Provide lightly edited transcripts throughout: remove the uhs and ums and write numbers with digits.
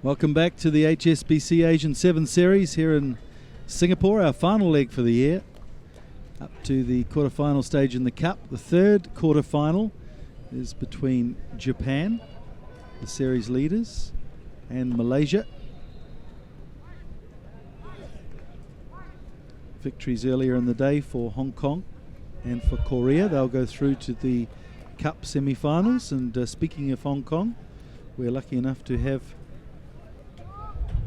Welcome back to the HSBC Asian 7 Series here in Singapore, our final leg for the year. Up to the quarterfinal stage in the Cup. The third quarterfinal is between Japan, the series leaders, and Malaysia. Victories earlier in the day for Hong Kong and for Korea. They'll go through to the Cup semi-finals. And speaking of Hong Kong, we're lucky enough to have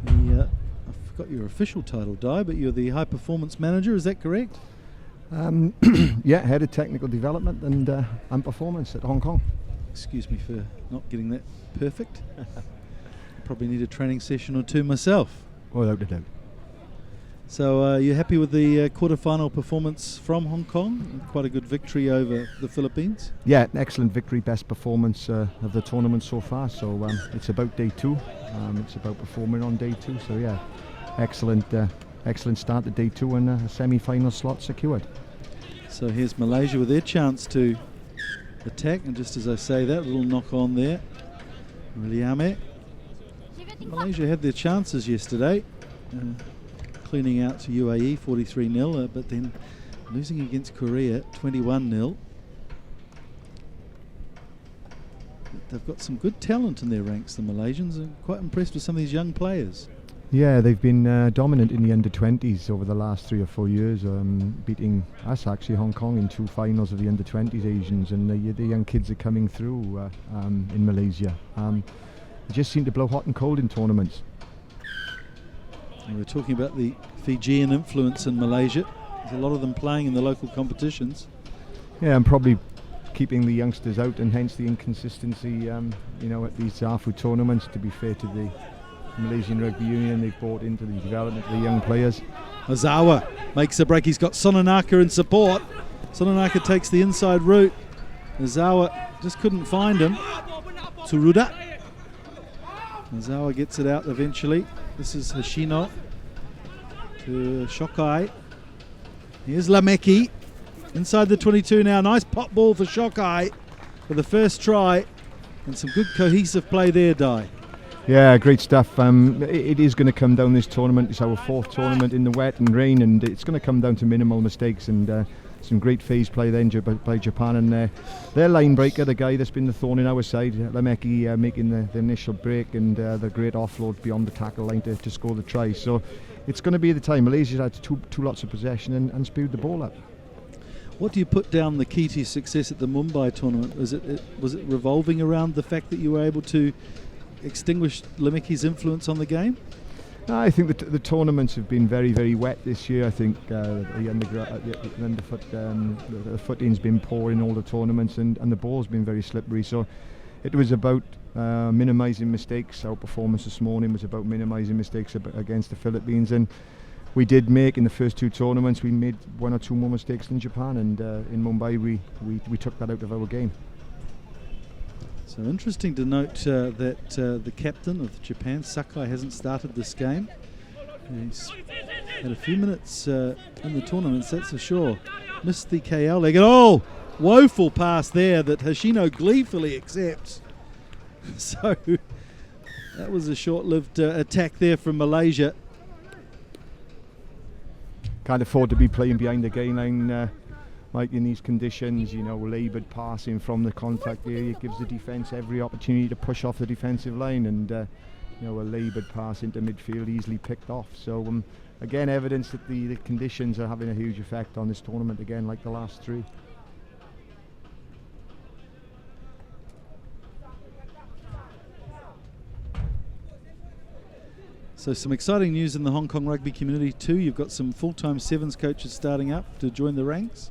I forgot your official title, Di, but you're the high performance manager, is that correct? Yeah, head of technical development and performance at Hong Kong. Excuse me for not getting that perfect. Probably need a training session or two myself. Without a doubt. So you're happy with the quarterfinal performance from Hong Kong? Quite a good victory over the Philippines. Yeah, excellent victory, best performance of the tournament so far. So it's about day two. It's about performing on day two. So yeah, excellent start to day two and a semi-final slot secured. So here's Malaysia with their chance to attack, and just as I say that, a little knock on there. Williame. Malaysia had their chances yesterday. Cleaning out to UAE 43-0, but then losing against Korea 21-0. They've got some good talent in their ranks, the Malaysians. I'm quite impressed with some of these young players. Yeah, they've been dominant in the under-20s over the last 3 or 4 years, beating us actually, Hong Kong, in 2 finals of the under-20s Asians, and the young kids are coming through in Malaysia. They just seem to blow hot and cold in tournaments. We're talking about the Fijian influence in Malaysia. There's a lot of them playing in the local competitions. Yeah, and probably keeping the youngsters out, and hence the inconsistency, at these AFU tournaments. To be fair to the Malaysian Rugby Union, they've bought into the development of the young players. Ozawa makes a break. He's got Sononaka in support. Sononaka takes the inside route. Ozawa just couldn't find him. Tsuruda. Ozawa gets it out eventually. This is Hashino to Shokai. Here's Lameki inside the 22 now. Nice pop ball for Shokai for the first try, and some good cohesive play there, Di. Yeah, great stuff. It is going to come down this tournament. It's our 4th tournament in the wet and rain, and it's going to come down to minimal mistakes and some great phase play then by Japan, and their line breaker, the guy that's been the thorn in our side, Lameki, making the initial break, and the great offload beyond the tackle line to score the try. So it's going to be the time. Malaysia's had two lots of possession and spewed the ball up. What do you put down the key to your success at the Mumbai tournament? Was it revolving around the fact that you were able to extinguish Lameki's influence on the game? I think the tournaments have been very, very wet this year. I think the footing's been poor in all the tournaments, and the ball's been very slippery. So it was about minimising mistakes. Our performance this morning was about minimising mistakes against the Philippines, and we did make, in the first 2 tournaments, we made 1 or 2 more mistakes than Japan, and in Mumbai we took that out of our game. So interesting to note that the captain of Japan, Sakai, hasn't started this game. He's had a few minutes in the tournaments, that's for sure. Missed the KL leg. Oh, woeful pass there that Hashino gleefully accepts. So that was a short-lived attack there from Malaysia. Can't afford to be playing behind the gain line. Like in these conditions, laboured passing from the contact area gives the defence every opportunity to push off the defensive line, and a laboured pass into midfield easily picked off. So again, evidence that the conditions are having a huge effect on this tournament again, like the last 3. So some exciting news in the Hong Kong rugby community too. You've got some full-time sevens coaches starting up to join the ranks.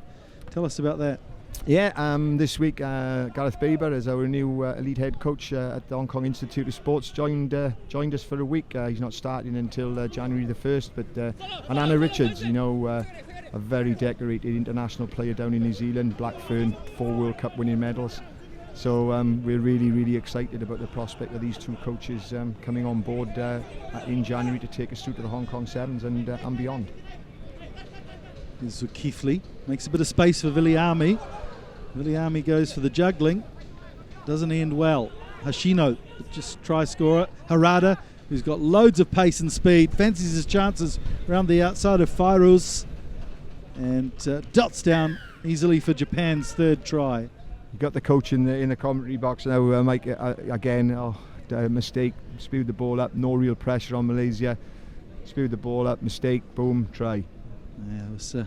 Tell us about that. Yeah, this week Gareth Baber, as our new elite head coach at the Hong Kong Institute of Sports, joined us for a week. He's not starting until January the 1st, but and Anna Richards, a very decorated international player down in New Zealand, Blackfern, 4 World Cup winning medals. So we're really, really excited about the prospect of these 2 coaches coming on board in January to take us through to the Hong Kong Sevens and beyond. Zulkifli makes a bit of space for Viliami. Viliami goes for the juggling. Doesn't end well. Hashino, just try scorer. Harada who's got loads of pace and speed, fancies his chances around the outside of Fairuz, and dots down easily for Japan's third try. You got the coach in the commentary box now, Mike. Again, mistake, spewed the ball up. No real pressure on Malaysia. Spewed the ball up, mistake, boom, try. Yeah, it was, they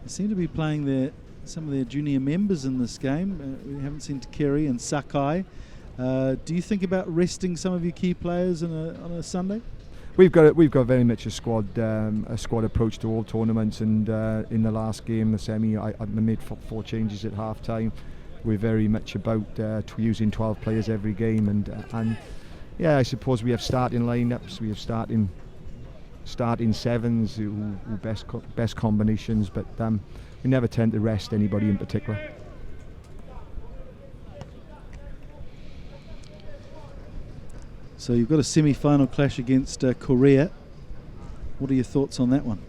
seem to be playing some of their junior members in this game. We haven't seen Takeri and Sakai. Do you think about resting some of your key players on a Sunday? We've got very much a squad approach to all tournaments, and in the last game, the semi, I made four changes at half time. We're very much about using 12 players every game, and yeah, I suppose we have starting lineups, we have starting sevens who best combinations, but we never tend to rest anybody in particular. So you've got a semi-final clash against Korea. What are your thoughts on that one?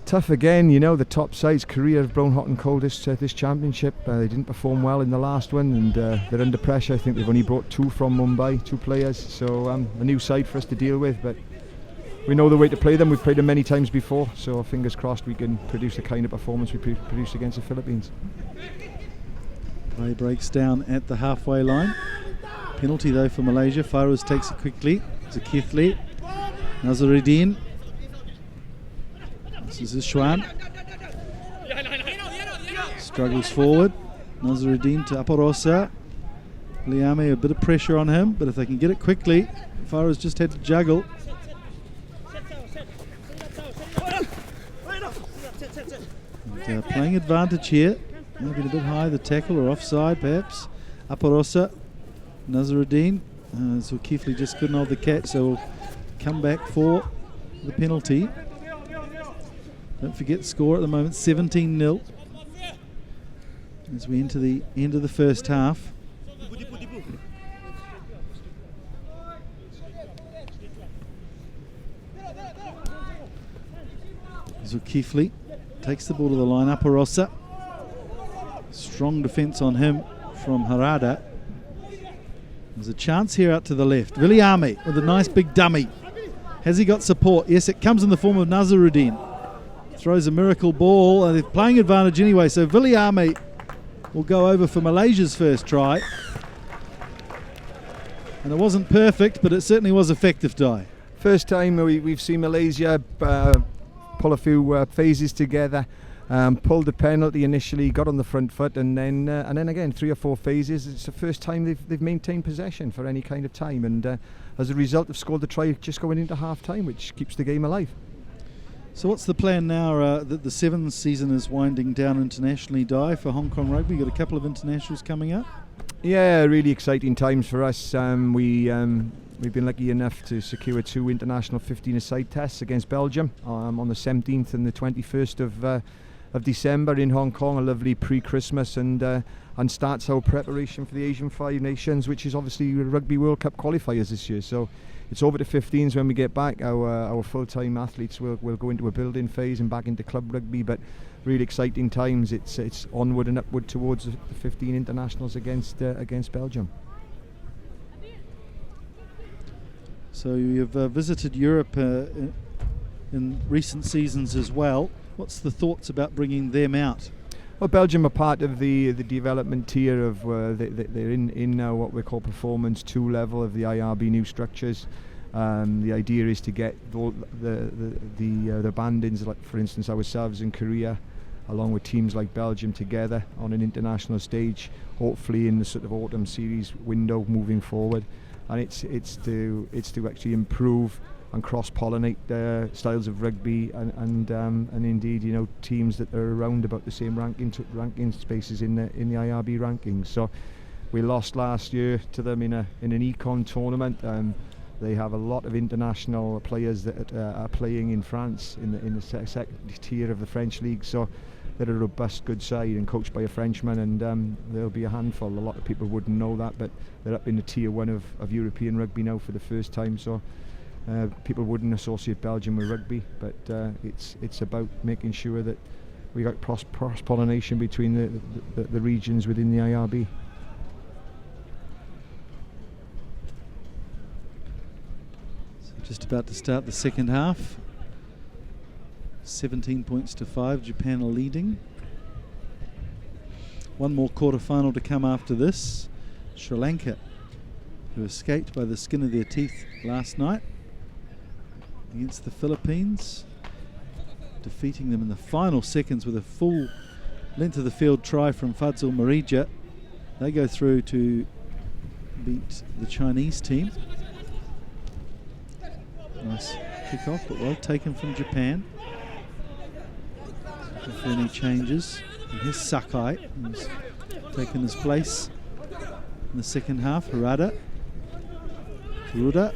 Tough again, the top sides. Korea have blown hot and cold this championship. They didn't perform well in the last one, and they're under pressure. I think they've only brought two from Mumbai, two players, so a new side for us to deal with, but we know the way to play them. We've played them many times before, so fingers crossed we can produce the kind of performance we produced against the Philippines. Play breaks down at the halfway line. Penalty though for Malaysia. Fairuz takes it quickly. Zakithli, Nazaruddin. This is Ishwan. Struggles forward. Nazaruddin to Aparosa. Liame, a bit of pressure on him, but if they can get it quickly, Fairuz just had to juggle. And, playing advantage here. Maybe a bit high, the tackle, or offside perhaps. Aparosa. Nazaruddin, Zulkifli just couldn't hold the catch, so we'll come back for the penalty. Don't forget the score at the moment, 17-0 as we enter the end of the first half. Zulkifli takes the ball to the line, Aparosa. Strong defence on him from Harada. There's a chance here out to the left. Viliame with a nice big dummy. Has he got support? Yes, it comes in the form of Nazaruddin. Throws a miracle ball, and they're playing advantage anyway, so Viliame will go over for Malaysia's first try. And it wasn't perfect, but it certainly was effective, Di. First time we've seen Malaysia pull a few phases together. Pulled the penalty initially, got on the front foot, and then again 3 or 4 phases. It's the first time they've maintained possession for any kind of time, and as a result, have scored the try just going into half time, which keeps the game alive. So what's the plan now that the Sevens season is winding down internationally, Di, for Hong Kong Rugby? You've got a couple of internationals coming up. Yeah, really exciting times for us. We've been lucky enough to secure 2 international 15-a-side tests against Belgium on the 17th and the 21st of December in Hong Kong, a lovely pre-Christmas, and starts our preparation for the Asian Five Nations, which is obviously Rugby World Cup qualifiers this year. So it's over to 15s when we get back. Our full-time athletes will go into a building phase and back into club rugby, but really exciting times. It's onward and upward towards the 15 internationals against Belgium. So you've visited Europe in recent seasons as well. What's the thoughts about bringing them out? Well, Belgium are part of the development tier of they're in now what we call Performance 2 level of the IRB new structures. The idea is to get the bandings, like for instance ourselves in Korea, along with teams like Belgium, together on an international stage, hopefully in the sort of autumn series window moving forward. And it's to actually improve and cross-pollinate styles of rugby, and indeed, teams that are around about the same ranking spaces in the IRB rankings. So we lost last year to them in an econ tournament. They have a lot of international players that are playing in France in the second tier of the French league. So they're a robust, good side and coached by a Frenchman, and there'll be a handful. A lot of people wouldn't know that, but they're up in the tier 1 of European rugby now for the first time. So. People wouldn't associate Belgium with rugby, but it's about making sure that we got cross-pollination between the regions within the IRB. Just about to start the second half. 17 points to 5. Japan are leading. One more quarter-final to come after this. Sri Lanka, who escaped by the skin of their teeth last night against the Philippines, defeating them in the final seconds with a full length of the field try from Fadzil Marija. They go through to beat the Chinese team. Nice kick-off, but well taken from Japan. If any changes, and here's Sakai, who's taken his place in the second half. Harada, Kuruda.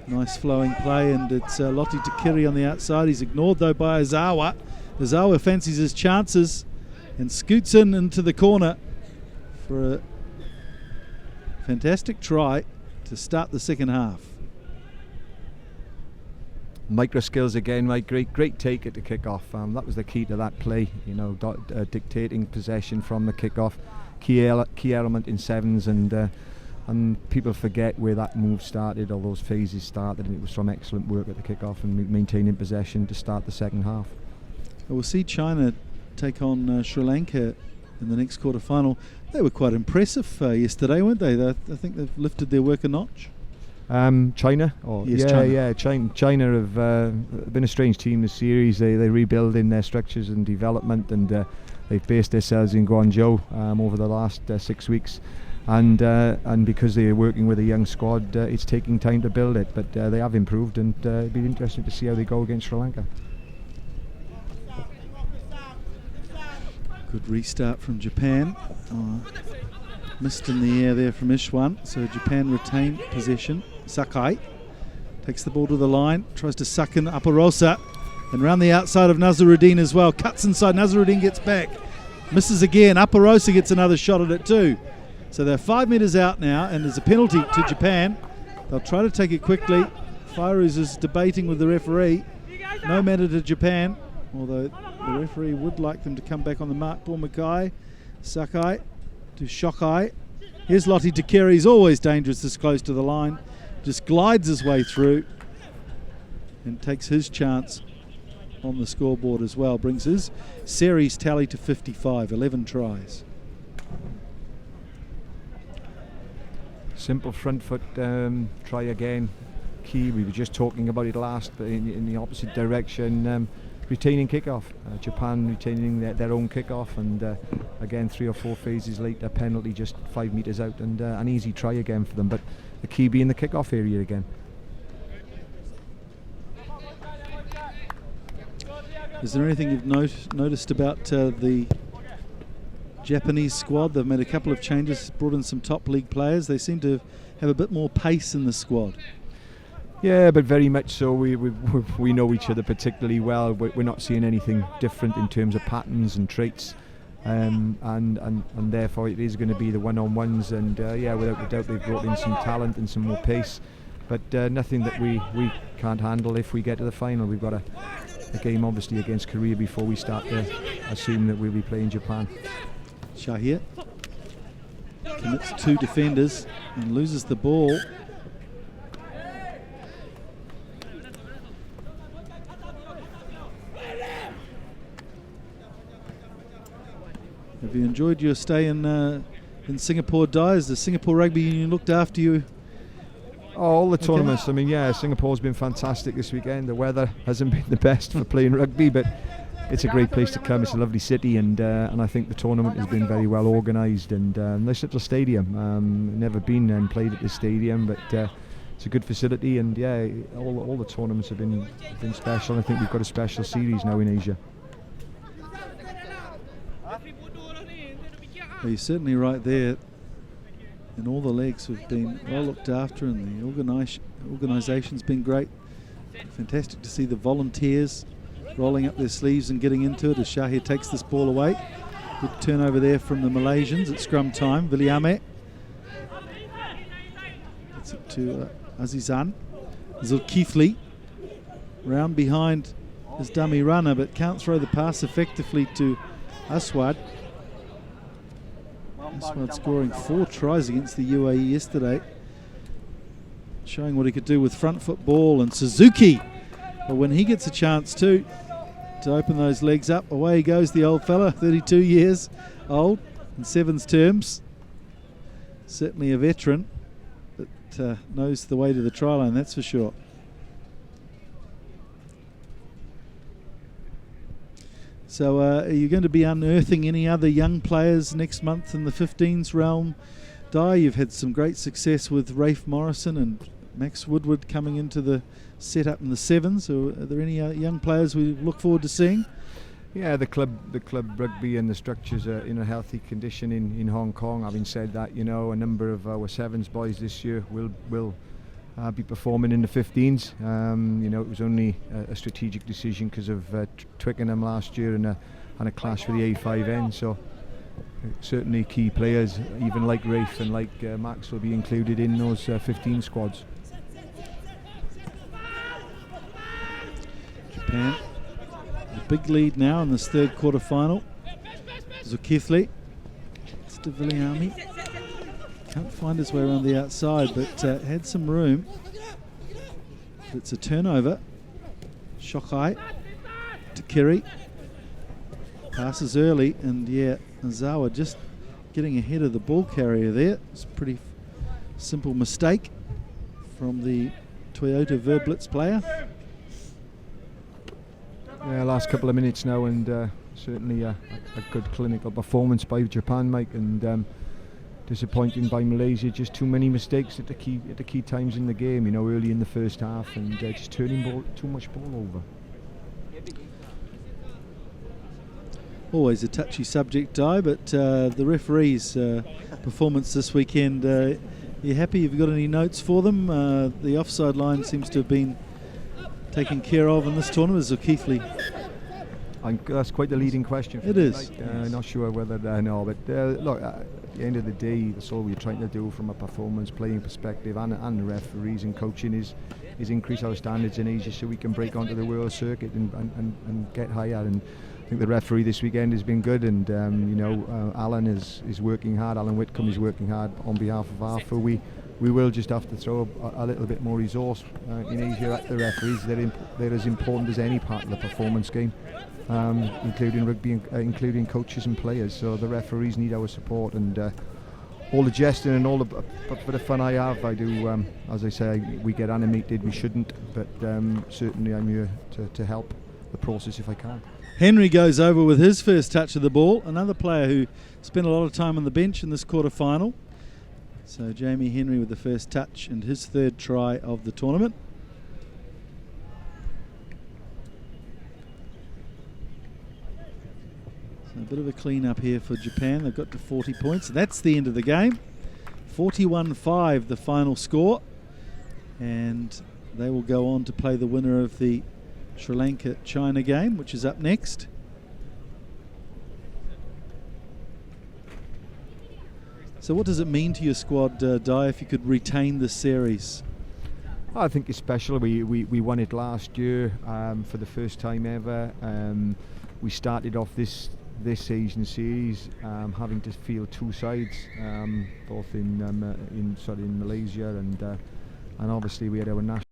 Nice flowing play, and it's Lote Takiri on the outside. He's ignored though by Ozawa. Ozawa fancies his chances and scoots into the corner for a fantastic try to start the second half. Micro skills again, Mike. Great take at the kick-off. That was the key to that play. You know, dictating possession from the kick-off. Key element in sevens, and people forget where that move started, or those phases started, and it was from excellent work at the kick-off and maintaining possession to start the second half. We'll see China take on Sri Lanka in the next quarter-final. They were quite impressive yesterday, weren't they? I think they've lifted their work a notch. China? Yes, China. China have been a strange team this series. They rebuild in their structures and development, and they've based themselves in Guangzhou over the last 6 weeks. And because they're working with a young squad, it's taking time to build it, but they have improved, and it'll be interesting to see how they go against Sri Lanka. Good restart from Japan. Missed in the air there from Ishwan, so Japan retain possession. Sakai takes the ball to the line, tries to suck in Aparosa, and round the outside of Nazaruddin as well. Cuts inside, Nazaruddin gets back, misses again. Aparosa gets another shot at it too. So they're 5 metres out now, and there's a penalty to Japan. They'll try to take it quickly. Fairuz is debating with the referee. No matter to Japan, although the referee would like them to come back on the mark. Paul Mackay, Sakai to Shokai. Here's Lote Takiri. He's always dangerous this close to the line. Just glides his way through and takes his chance on the scoreboard as well. Brings his series tally to 55, 11 tries. Simple front foot try again. Key, we were just talking about it last, but in the opposite direction. Retaining kickoff. Japan retaining their own kickoff, and again 3 or 4 phases later, penalty just 5 metres out, and an easy try again for them. But the key being the kickoff area again. Is there anything you've noticed about the Japanese squad? They've made a couple of changes, brought in some top league players. They seem to have a bit more pace in the squad. Yeah, but very much so. We know each other particularly well. We're not seeing anything different in terms of patterns and traits, and therefore it is going to be the one-on-ones. And without a doubt, they've brought in some talent and some more pace, but nothing that we can't handle if we get to the final. We've got a game obviously against Korea before we start to assume that we'll be playing Japan. Shahir commits 2 defenders and loses the ball. Have you enjoyed your stay in Singapore, Di? Has the Singapore Rugby Union looked after you? All the tournaments. I mean, Singapore's been fantastic this weekend. The weather hasn't been the best for playing rugby, but it's a great place to come. It's a lovely city, and I think the tournament has been very well organised, and nice little stadium. Never been and played at this stadium, but it's a good facility, and all the tournaments have been special. I think we've got a special series now in Asia. Well, you're certainly right there, and all the legs have been well looked after, and the organisation's been great. Fantastic to see the volunteers rolling up their sleeves and getting into it as Shahir takes this ball away. Good turnover there from the Malaysians at scrum time. Viliame gets it to Azizan. Zulkifli round behind his dummy runner, but can't throw the pass effectively to Aswad. Aswad scoring 4 tries against the UAE yesterday. showing what he could do with front foot ball. And Suzuki, but when he gets a chance to open those legs up, away goes the old fella, 32 years old in sevens terms. Certainly a veteran that knows the way to the try line, that's for sure. So are you going to be unearthing any other young players next month in the 15s realm, Di? You've had some great success with Rafe Morrison and Max Woodward coming into the setup in the sevens. Or are there any young players we look forward to seeing? Yeah, the club rugby and the structures are in a healthy condition in Hong Kong. Having said that, a number of our sevens boys this year will be performing in the 15s. It was only a strategic decision because of Twickenham last year and a clash with the A5N. So certainly key players, even like Rafe and like Max, will be included in those 15 squads. Japan, a big lead now in this third quarter final. Zulkifli, Staviliami. Can't find his way around the outside, but had some room. It's a turnover. Shokai to Kiri. Passes early, and Zawa just getting ahead of the ball carrier there. It's a pretty simple mistake from the Toyota Verblitz player. Yeah, last couple of minutes now, and certainly a good clinical performance by Japan, Mike, and disappointing by Malaysia. Just too many mistakes at the key times in the game. Early in the first half, and just turning too much ball over. Always a touchy subject, Di, but the referees' performance this weekend. You happy? Have you got any notes for them? The offside line seems to have been taken care of in this tournament. Zulkifli. That's quite the leading question. It is. Not sure whether no, but look, at the end of the day, that's all we're trying to do from a performance playing perspective, and the referees and coaching is increase our standards in Asia so we can break onto the world circuit and get higher. And I think the referee this weekend has been good, and Alan is working hard. Alan Whitcomb is working hard on behalf of ARFA. We will just have to throw a little bit more resource in Asia at the referees. They're as important as any part of the performance game, including rugby, including coaches and players. So the referees need our support, and all the jesting and all the bit of fun I have, I do. As I say, we get animated. We shouldn't, but certainly I'm here to help the process if I can. Henry goes over with his first touch of the ball. Another player who spent a lot of time on the bench in this quarter final. So Jamie Henry with the first touch and his third try of the tournament. So a bit of a clean up here for Japan. They've got to 40 points. That's the end of the game. 41-5 the final score. And they will go on to play the winner of the Sri Lanka-China game, which is up next. So what does it mean to your squad, Di, if you could retain the series? I think it's special. We won it last year for the first time ever. We started off this Asian series having to field two sides, both in Malaysia and obviously we had our national